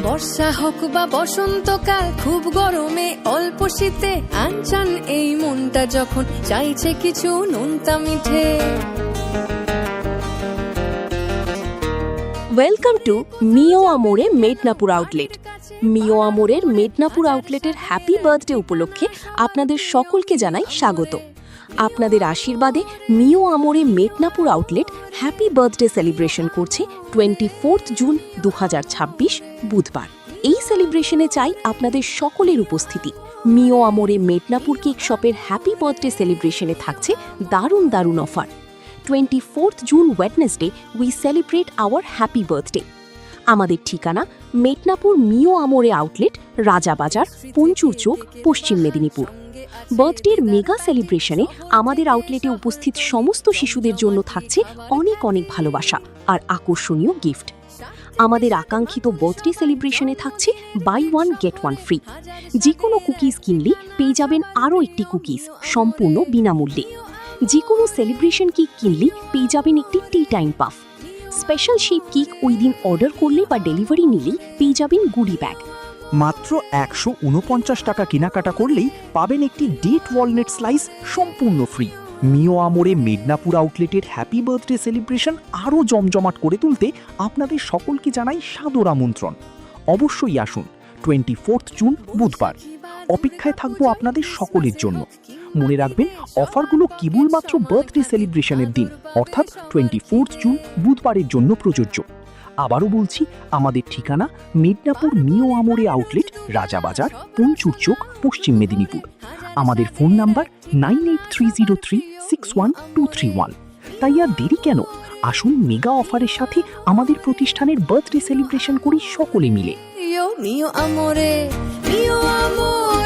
বর্ষা হোক বা বসন্তকাল, খুব গরমে অল্প শীতে আনচান এই মনটা যখন চাইছে কিছু নোনতা মিঠে। Welcome to Mio Amore Medinipur outlet. Mio আমোরের মেদনাপুর আউটলেটের হ্যাপি বার্থডে উপলক্ষে আপনাদের সকলকে জানাই স্বাগত। আপনাদের আশীর্বাদে Mio Amore Medinipur outlet happy birthday celebration করছে 24 জুন 2026 বুধবার। এই সেলিব্রেশনে চাই আপনাদের সকলের উপস্থিতি। মিও আমোরে মেদনাপুর কেক শপের হ্যাপি বার্থডে সেলিব্রেশনে থাকছে দারুণ দারুণ offer. 24 June Wednesday we celebrate our happy birthday. আমাদের ঠিকানা মেদনাপুর মিও আমোরে আউটলেট, রাজাবাজার, পঞ্চুর চোক, পশ্চিম মেদিনীপুর। বার্থডের মেগা সেলিব্রেশনে আমাদের আউটলেটে উপস্থিত সমস্ত শিশুদের জন্য থাকছে অনেক অনেক ভালোবাসা আর আকর্ষণীয় গিফট। আমাদের আকাঙ্ক্ষিত বার্থডে সেলিব্রেশনে থাকছে buy one get one free. যে কোনো কুকিজ কিনলে পেয়ে যাবেন আরও একটি কুকিজ সম্পূর্ণ বিনামূল্যে। যে কোনো সেলিব্রেশন কেক কিনলে পেয়ে যাবেন একটি tea time puff. Special shape cake ওই দিন অর্ডার করলে বা ডেলিভারি নিলেই পেয়ে যাবেন গুডি ব্যাগ। মাত্র 149 টাকা কেনাকাটা করলেই পাবেন একটি ডেট ওয়ালনাট স্লাইস সম্পূর্ণ ফ্রি। মিও আমোরে মেদনাপুর আউটলেটের হ্যাপি বার্থডে সেলিব্রেশন আরও জমজমাট করে তুলতে আপনাদের সকলকে জানাই সাদর আমন্ত্রণ। অবশ্যই আসুন 24 জুন বুধবার। অপেক্ষায় থাকবো আপনাদের সকলের জন্য। মনে রাখবেন, অফারগুলো কেবলমাত্র বার্থডে সেলিব্রেশনের দিন অর্থাৎ 24 জুন বুধবারের জন্য প্রযোজ্য। আবারও বলছি, আমাদের ঠিকানা মেদনাপুর মিও আমোরে আউটলেট, রাজাবাজার, পঞ্চুর চোক, পশ্চিম মেদিনীপুর। আমাদের ফোন নাম্বার 9830361231। তাই আর দেরি কেন, আসুন মেগা অফারের সাথে আমাদের প্রতিষ্ঠানের বার্থডে সেলিব্রেশন করি সকলে মিলে। মিও আমোরে, মিও আমোরে।